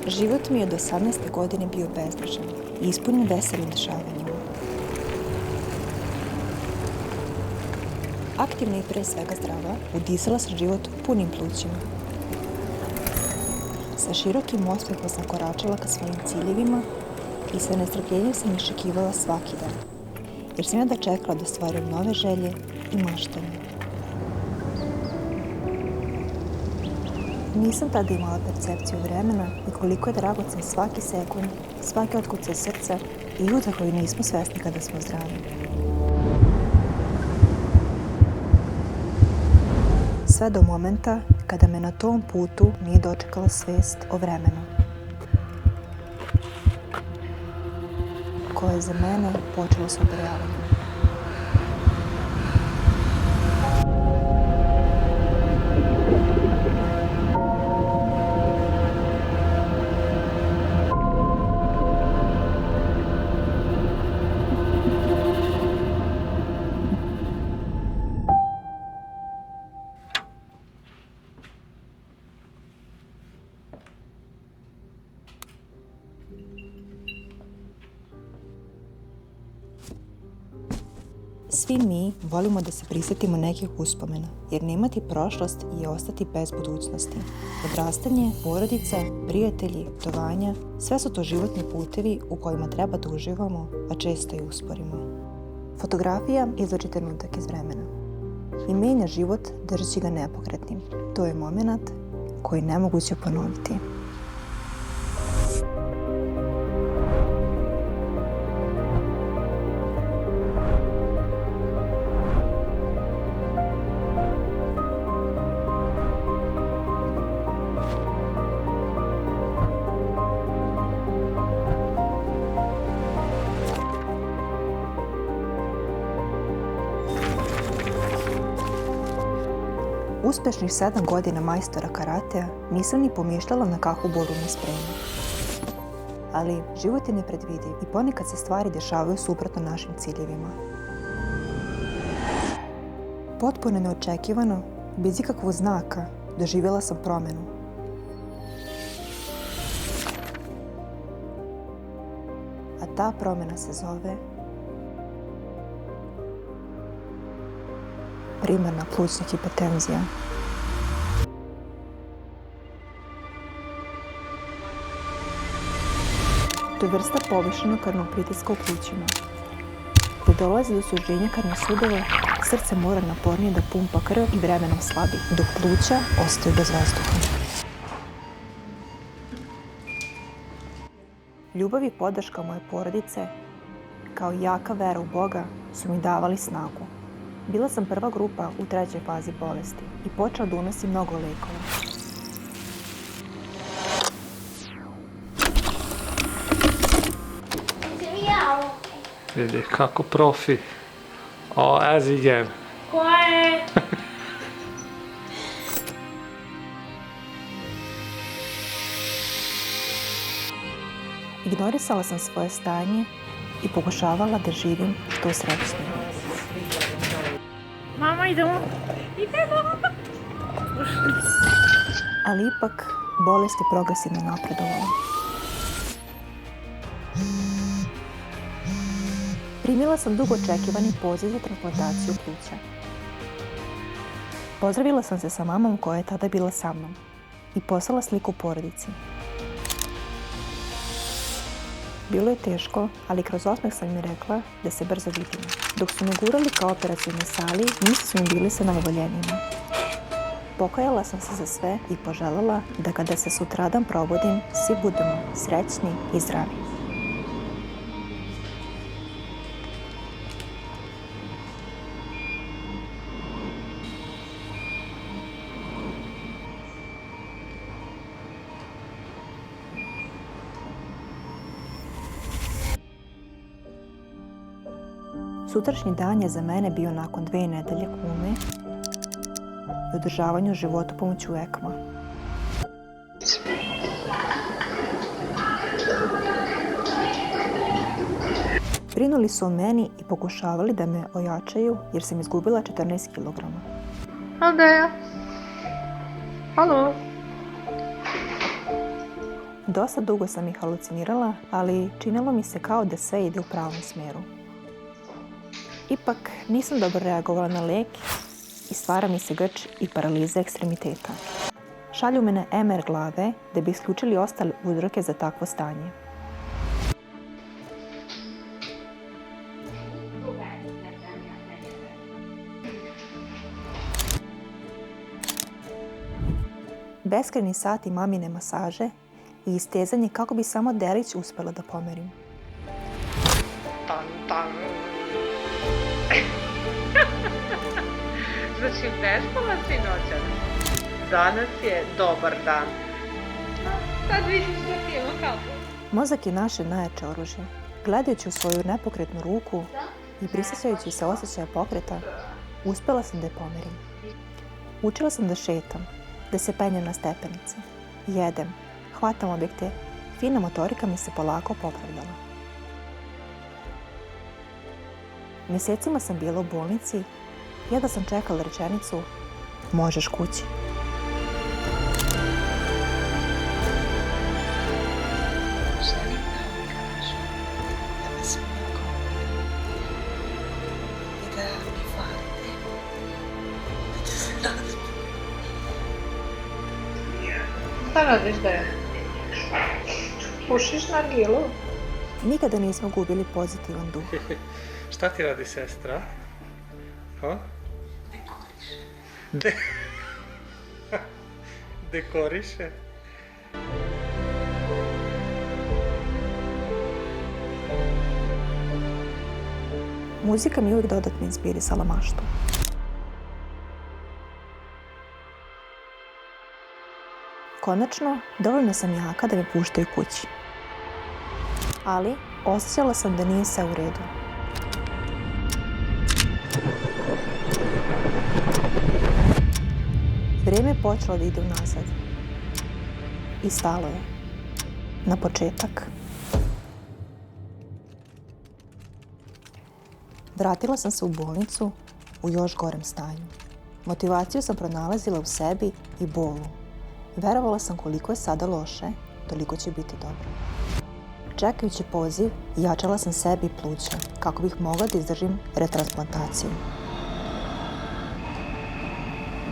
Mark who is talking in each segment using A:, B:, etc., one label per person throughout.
A: Život mi je od 18. godine bio bezbrižan i ispunjen veselim dešavanjima. Aktivna i pre svega zdrava, udisala sam život punim plućima. Sa širokim osmehom sam koračala ka svojim ciljevima i sa nestrpljenjem sam iščekivala svaki dan, jer sam ja dočekala da ostvarujem nove želje i maštanje. Nisam tada imala percepciju vremena i koliko je dragocen svaki sekund, svaki otkucaj srca i jutra koji nismo svesni kada smo zdravi. Sve do momenta kada me na tom putu nije dočekala svest o vremenu, koje je za mene počelo s obrojavanjem. Svi mi volimo da se prisjetimo nekih uspomena, jer nemati prošlost je ostati bez budućnosti. Odrastanje, porodica, prijatelji, putovanja, sve su to životni putevi u kojima treba da uživamo, a često i usporimo. Fotografija izvlači trenutak iz vremena i menja život držeći ga nepokretnim. To je moment koji je nemoguće ponoviti. Uspešnih 7 godina majstora karatea nisam ni pomišljala na kakvu boru me sprema. Ali život je nepredvidiv i ponekad se stvari dešavaju suprotno našim ciljevima. Potpuno neočekivano, bez ikakvog znaka, doživjela sam promenu. A ta promena se zove primarna plućna hipotenzija. To je vrsta povišenog krvnog pritiska u plućima. Gde dolazi do suženja krvnih sudova, srce mora napornije da pumpa krv i vremenom slabi, dok pluća ostaju bez vazduha. Ljubav i podrška moje porodice, kao i jaka vera u Boga, su mi davali snagu. Bila sam prva grupa u 3. fazi bolesti i počela da unosim mnogo lekova.
B: Vidi kako profi. Oh, as igen.
C: Quiet.
A: Ignorisala sam svoje stanje i pokušavala da živim što srećnije.
C: Mama, idemo.
A: Ali ipak, bolest je progresivno napredovala. Primila sam dugo očekivani poziv za transplantaciju pluća. Pozdravila sam se sa mamom koja je tada bila sa mnom i poslala sliku porodici. Bilo je teško, ali kroz osmeh sam mi rekla da se brzo vidimo. Dok su me gurali ka operacionoj sali, nisu mi bili sa najvoljenijima. Pokajala sam se za sve i poželjela da kada se sutradan probudim, svi budemo srećni i zdravi. Sutrašnji dan je za mene bio nakon 2 nedelje kume i održavanju života pomoću ECMO. Brinuli su o meni i pokušavali da me ojačaju jer sam izgubila 14 kg.
C: Aldeja. Halo.
A: Dosta dugo sam ih halucinirala, ali činilo mi se kao da sve ide u pravom smjeru. Ipak nisam dobro reagovala na lek i stvara mi se grč i paraliza ekstremiteta. Šalju me na MR glave da bi isključili ostale uzroke za takvo stanje. Beskrajni sati mamine masaže i istezanje kako bi samo delić uspjela da pomerim.
C: Tan, tan. Znači, nespala si noćas. Danas je dobar dan. Sad vidiš da pijemo kafu.
A: Mozak je naše najjače oružje. Gledajući u svoju nepokretnu ruku i prisjećajući se osjećaja pokreta, uspjela sam da je pomerim. Učila sam da šetam, da se penjem na stepenice, jedem, hvatam objekte, fina motorika mi se polako popravljala. Mjesecima sam bila u bolnici, jedva sam čekala rečenicu možeš kući.
D: Želim da vam kažem da vas mnogo volim i da mi falite, da ću se nadati.
C: Šta radiš da je? Pušiš nargilu?
A: Nikada nismo gubili pozitivan duh.
B: Šta ti radi sestra? Ha?
D: Dekoriše.
B: Dekoriše?
A: Muzika mi uvijek dodatno inspirisala maštu. Konačno, dovoljno sam jaka da me puštaju kući. Ali, osjećala sam da nije sve u redu. Vrijeme je počelo da ide unazad. I stalo je. Na početak. Vratila sam se u bolnicu u još gorem stanju. Motivaciju sam pronalazila u sebi i bolu. Verovala sam koliko je sada loše, toliko će biti dobro. Čekajući poziv, jačala sam sebi i pluća kako bih mogla da izdržim retransplantaciju.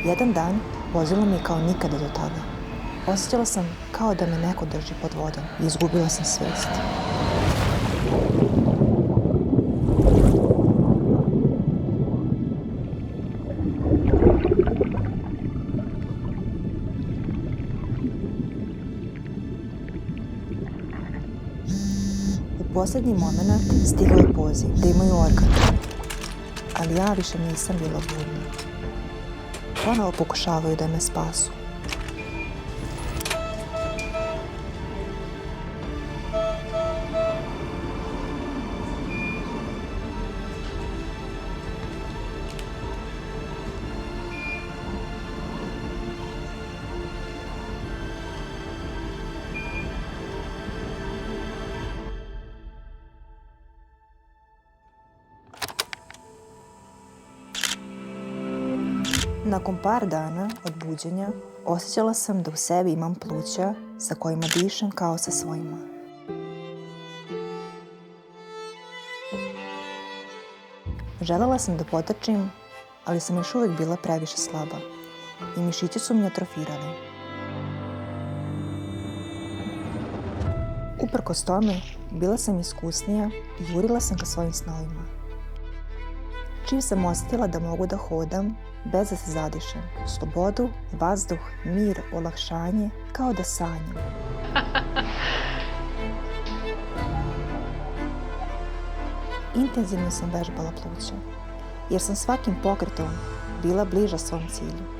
A: Jedan dan vozilo mi je kao nikada do tada. Osjećala sam kao da me neko drži pod vodom i izgubila sam svijest. U posljednji moment stigao je poziv da imaju organ, ali ja više nisam bila budna. Ponovo pokušavaju da me spasu. Nakon par dana od buđenja, osjećala sam da u sebi imam pluća sa kojima dišem kao sa svojima. Želela sam da potrčim, ali sam još uvijek bila previše slaba i mišići su mi atrofirali. Uprkos tome, bila sam iskusnija i jurila sam ka svojim snovima. Čim sam osjetila da mogu da hodam, bez da se zadišem, slobodu, vazduh, mir, olakšanje, kao da sanjam. Intenzivno sam vežbala pluća, jer sam svakim pokretom bila bliža svom cilju.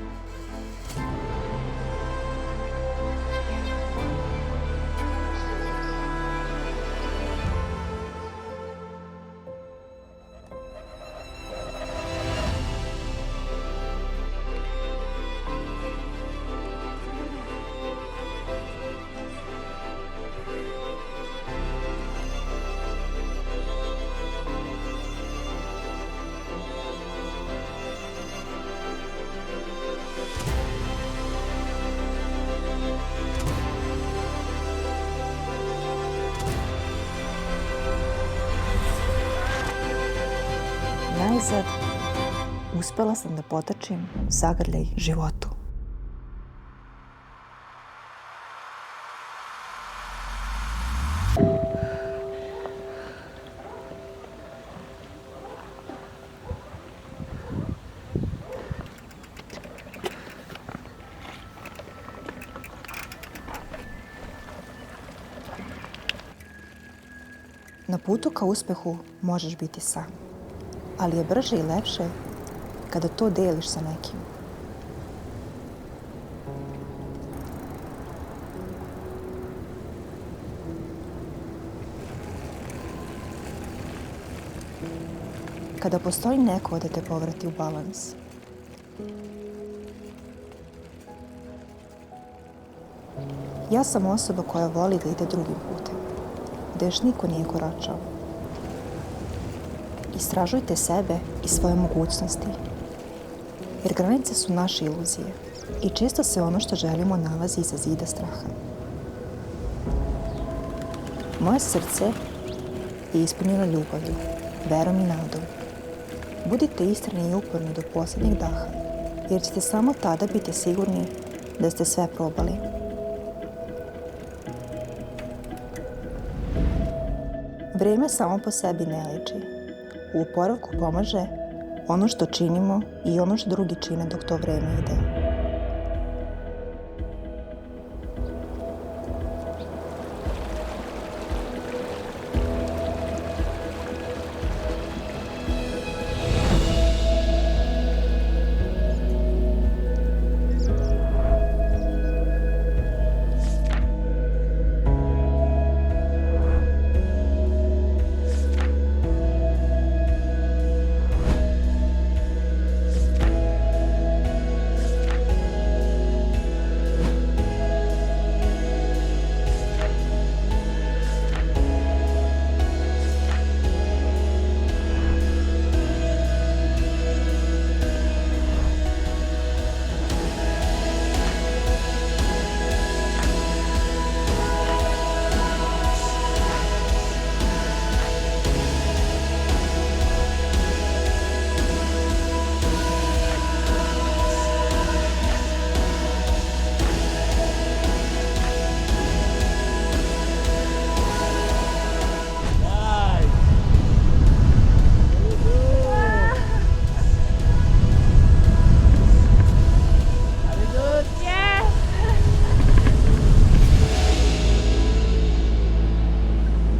A: najzad uspela sam da potrčim zagrljaj životu. Na putu ka uspehu možeš biti sam, ali je brže i lepše kada to deliš sa nekim. Kada postoji neko da te povrati u balans. Ja sam osoba koja voli da ide drugim putem, gde još niko nije koračao. Istražujte sebe i svoje mogućnosti, jer granice su naše iluzije i često se ono što želimo nalazi iza zida straha. Moje srce je ispunjeno ljubavlju, verom i nadom. Budite istrajni i uporni do posljednjeg daha, jer ćete samo tada biti sigurni da ste sve probali. Vrijeme samo po sebi ne leči. U oporavku pomaže ono što činimo i ono što drugi čine dok to vrijeme ide.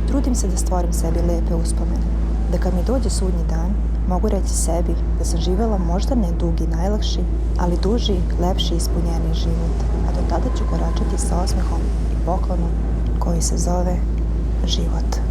A: Trudim se da stvorim sebi lepe uspomene, da kad mi dođe sudnji dan, mogu reći sebi da sam živjela možda ne dugi, najlakši, ali duži, lepši i ispunjeniji život, a do tada ću koračati sa osmehom i poklonom koji se zove život.